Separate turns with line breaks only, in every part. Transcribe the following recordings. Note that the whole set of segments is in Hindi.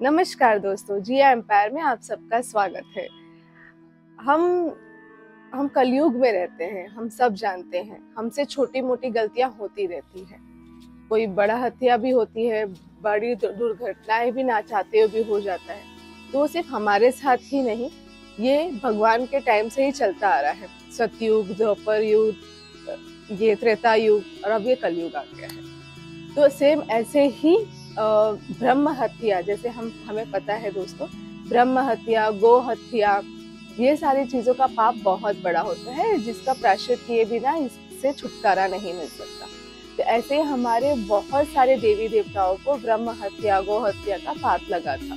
नमस्कार दोस्तों, जिया एम्पायर में आप सबका स्वागत है। हम हम कलयुग में रहते हैं, हम सब जानते हैं। हमसे छोटी मोटी गलतियां होती रहती है, कोई बड़ा हत्या भी होती है, बड़ी दुर्घटनाएं भी ना चाहते हुए भी हो जाता है। तो वो सिर्फ हमारे साथ ही नहीं, ये भगवान के टाइम से ही चलता आ रहा है। सतयुग, द्वापर युग, ये त्रेता युग और अब ये कलयुग आ गया है। तो सेम ऐसे ही ब्रह्म हत्या, जैसे हमें पता है दोस्तों, ब्रह्म हत्या, गो हत्या, ये सारी चीजों का पाप बहुत बड़ा होता है, जिसका प्रायश्चित किए बिना इससे छुटकारा नहीं मिल सकता। तो ऐसे हमारे बहुत सारे देवी देवताओं को ब्रह्म हत्या, गो हत्या का पाप लगा था।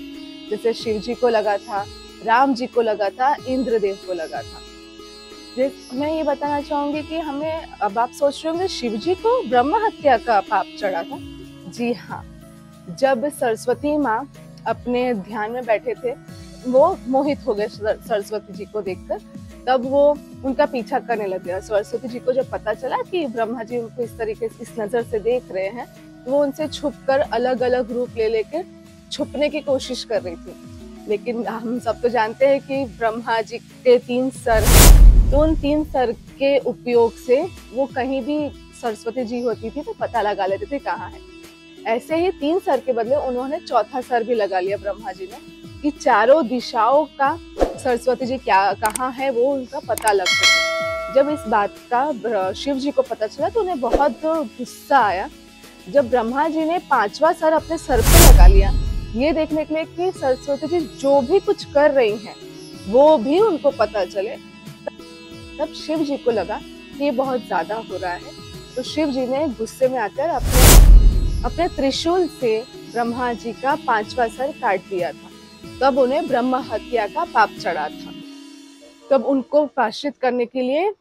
जैसे शिव जी को लगा था, राम जी को लगा था, इंद्रदेव को लगा था। मैं ये बताना चाहूंगी कि हमें, अब आप सोच रहे होंगे शिव जी को ब्रह्म हत्या का पाप चढ़ा था। जी हाँ, जब सरस्वती माँ अपने ध्यान में बैठे थे, वो मोहित हो गए सरस्वती जी को देखकर, तब वो उनका पीछा करने लगे। सरस्वती जी को जब पता चला कि ब्रह्मा जी उनको इस तरीके से, इस नजर से देख रहे हैं, तो वो उनसे छुपकर अलग अलग रूप ले लेकर छुपने की कोशिश कर रही थी। लेकिन हम सब तो जानते हैं कि ब्रह्मा जी के 3 सर हैं, तो उन 3 सर के उपयोग से वो कहीं भी सरस्वती जी होती थी तो पता लगा लेते थे कहाँ है। ऐसे ही 3 सर के बदले उन्होंने 4था सर भी लगा लिया ब्रह्मा जी ने, कि चारों दिशाओं का सरस्वती जी क्या कहाँ है वो उनका पता लग सके। जब इस बात का शिव जी को पता चला तो उन्हें बहुत गुस्सा आया। जब ब्रह्मा जी ने 5वां सर अपने सर पे लगा लिया, ये देखने के लिए कि सरस्वती जी जो भी कुछ कर रही हैं वो भी उनको पता चले, तब शिव जी को लगा कि ये बहुत ज्यादा हो रहा है। तो शिव जी ने गुस्से में आकर अपने त्रिशूल से ब्रह्मा जी का 5वां सर काट दिया था। तब उन्हें ब्रह्म हत्या का पाप चढ़ा था। तब उनको प्रायश्चित करने के लिए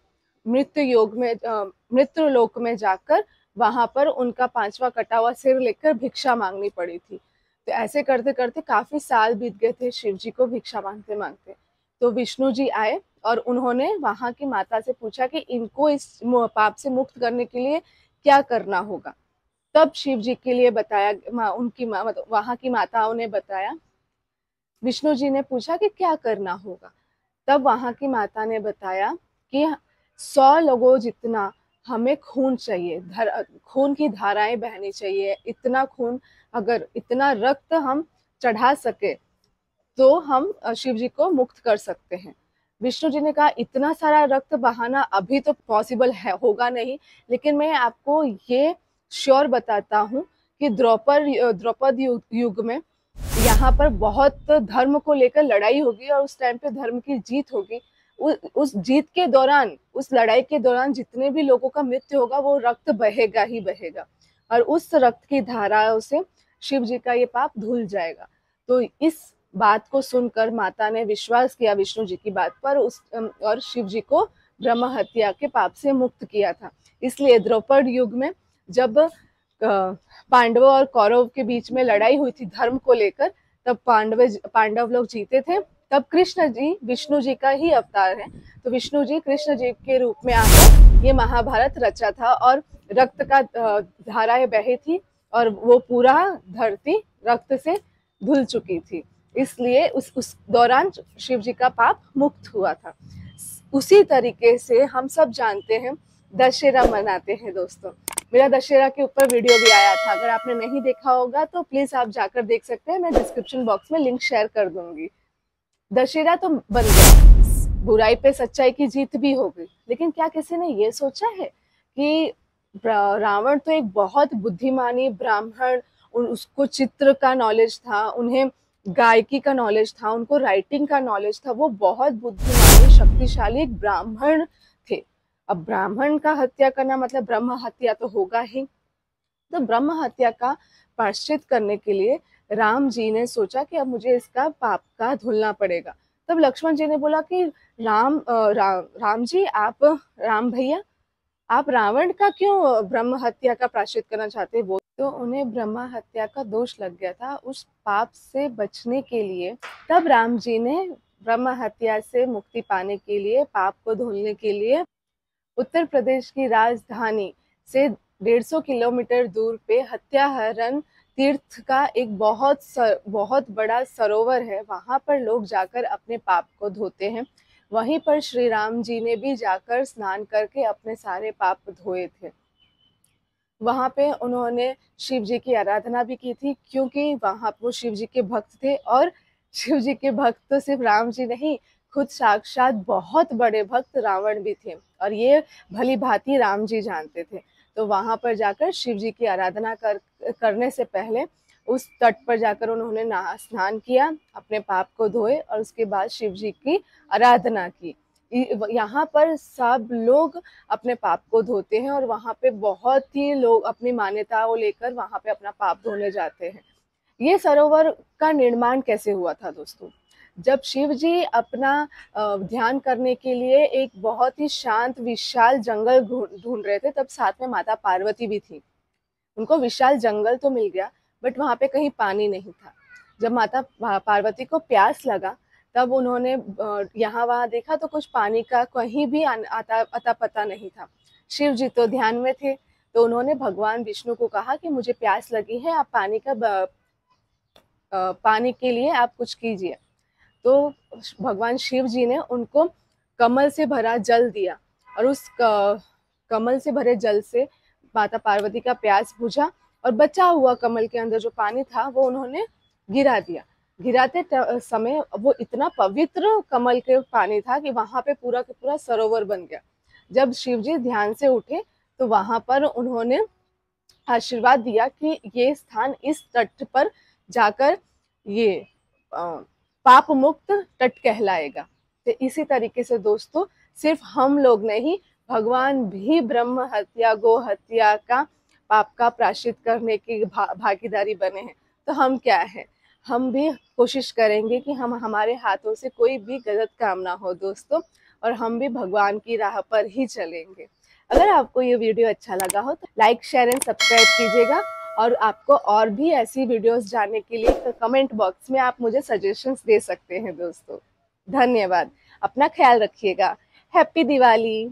मृत्यु लोक में जाकर वहां पर उनका 5वां कटा हुआ सिर लेकर भिक्षा मांगनी पड़ी थी। तो ऐसे करते करते काफी साल बीत गए थे शिव जी को भिक्षा मांगते मांगते। तो विष्णु जी आए और उन्होंने वहां की माता से पूछा कि इनको इस पाप से मुक्त करने के लिए क्या करना होगा। तब शिव जी के लिए बताया, उनकी मतलब वहां की माताओं ने बताया। विष्णु जी ने पूछा कि क्या करना होगा। तब वहां की माता ने बताया कि 100 लोगों जितना हमें खून चाहिए, खून की धाराएं बहनी चाहिए। इतना खून, अगर इतना रक्त हम चढ़ा सके तो हम शिव जी को मुक्त कर सकते हैं। विष्णु जी ने कहा इतना सारा रक्त बहाना अभी तो पॉसिबल है, होगा नहीं, लेकिन मैं आपको ये श्योर बताता हूँ कि द्रौपद युग में यहाँ पर बहुत धर्म को लेकर लड़ाई होगी और उस टाइम पे धर्म की जीत होगी। उस जीत के दौरान, उस लड़ाई के दौरान जितने भी लोगों का मृत्यु होगा वो रक्त बहेगा ही बहेगा, और उस रक्त की धाराओं से शिव जी का ये पाप धुल जाएगा। तो इस बात को सुनकर माता ने विश्वास किया विष्णु जी की बात पर, और शिव जी को ब्रह्म हत्या के पाप से मुक्त किया था। इसलिए द्रौपद युग में जब पांडवों और कौरव के बीच में लड़ाई हुई थी धर्म को लेकर, तब पांडव लोग जीते थे। तब कृष्ण जी विष्णु जी का ही अवतार है, तो विष्णु जी कृष्ण जी के रूप में आकर ये महाभारत रचा था, और रक्त का धाराएं बही थी और वो पूरा धरती रक्त से धुल चुकी थी। इसलिए उस दौरान शिव जी का पाप मुक्त हुआ था। उसी तरीके से हम सब जानते हैं दशहरा मनाते हैं दोस्तों। मेरा दशहरा के ऊपर वीडियो भी आया था, अगर आपने नहीं देखा होगा तो प्लीज आप जाकर देख सकते हैं, मैं डिस्क्रिप्शन बॉक्स में लिंक शेयर कर दूंगी। दशहरा तो बन गया, बुराई पे सच्चाई की जीत भी हो गई, लेकिन क्या किसी ने ये सोचा है कि रावण तो एक बहुत बुद्धिमानी ब्राह्मण, उसको चित्र का नॉलेज था, उन्हें गायकी का नॉलेज था, उनको राइटिंग का नॉलेज था, वो बहुत बुद्धिमानी शक्तिशाली एक ब्राह्मण थे। अब ब्राह्मण का हत्या करना मतलब ब्रह्म हत्या तो होगा ही। तो ब्रह्म हत्या का प्रायश्चित करने के लिए राम जी ने सोचा कि अब मुझे इसका पाप का धुलना पड़ेगा। तब लक्ष्मण जी ने बोला कि राम जी, आप, राम भैया, आप रावण का क्यों ब्रह्म हत्या का प्रायश्चित करना चाहते हैं? वो तो उन्हें ब्रह्म हत्या का दोष लग गया था। उस पाप से बचने के लिए तब राम जी ने ब्रह्म हत्या से मुक्ति पाने के लिए, पाप को धुलने के लिए, उत्तर प्रदेश की राजधानी से 150 किलोमीटर दूर पे हत्याहरण तीर्थ का एक बहुत बड़ा सरोवर है, वहां पर लोग जाकर अपने पाप को धोते हैं। वहीं पर श्री राम जी ने भी जाकर स्नान करके अपने सारे पाप धोए थे। वहां पे उन्होंने शिव जी की आराधना भी की थी, क्योंकि वहां वो शिव जी के भक्त थे। और शिव जी के भक्त तो सिर्फ राम जी नहीं, खुद साक्षात बहुत बड़े भक्त रावण भी थे, और ये भली भांति राम जी जानते थे। तो वहां पर जाकर शिव जी की आराधना करने से पहले उस तट पर जाकर उन्होंने स्नान किया, अपने पाप को धोए, और उसके बाद शिव जी की आराधना की। यहाँ पर सब लोग अपने पाप को धोते हैं, और वहाँ पे बहुत ही लोग अपनी मान्यताओं लेकर वहाँ पे अपना पाप धोने जाते हैं। ये सरोवर का निर्माण कैसे हुआ था दोस्तों? जब शिव जी अपना ध्यान करने के लिए एक बहुत ही शांत विशाल जंगल ढूंढ रहे थे, तब साथ में माता पार्वती भी थी। उनको विशाल जंगल तो मिल गया, बट वहां पे कहीं पानी नहीं था। जब माता पार्वती को प्यास लगा, तब उन्होंने यहाँ वहां देखा तो कुछ पानी का कहीं भी अता पता नहीं था। शिव जी तो ध्यान में थे, तो उन्होंने भगवान विष्णु को कहा कि मुझे प्यास लगी है, आप पानी के लिए आप कुछ कीजिए। तो भगवान शिव जी ने उनको कमल से भरा जल दिया, और उस कमल से भरे जल से माता पार्वती का प्यास बुझा, और बचा हुआ कमल के अंदर जो पानी था वो उन्होंने गिरा दिया। गिराते समय वो इतना पवित्र कमल के पानी था कि वहां पे पूरा का पूरा सरोवर बन गया। जब शिव जी ध्यान से उठे, तो वहां पर उन्होंने आशीर्वाद दिया कि ये स्थान इस तट पर जाकर ये पाप मुक्त तट कहलाएगा। तो इसी तरीके से दोस्तों, सिर्फ हम लोग नहीं, भगवान भी ब्रह्म हत्या, गो हत्या का पाप का प्रायश्चित करने की भागीदारी बने हैं। तो हम क्या है, हम भी कोशिश करेंगे कि हम हमारे हाथों से कोई भी गलत काम ना हो दोस्तों, और हम भी भगवान की राह पर ही चलेंगे। अगर आपको ये वीडियो अच्छा लगा हो तो लाइक, शेयर एंड सब्सक्राइब कीजिएगा। और आपको और भी ऐसी वीडियोस जानने के लिए तो कमेंट बॉक्स में आप मुझे सजेशंस दे सकते हैं दोस्तों। धन्यवाद। अपना ख्याल रखिएगा। हैप्पी दिवाली।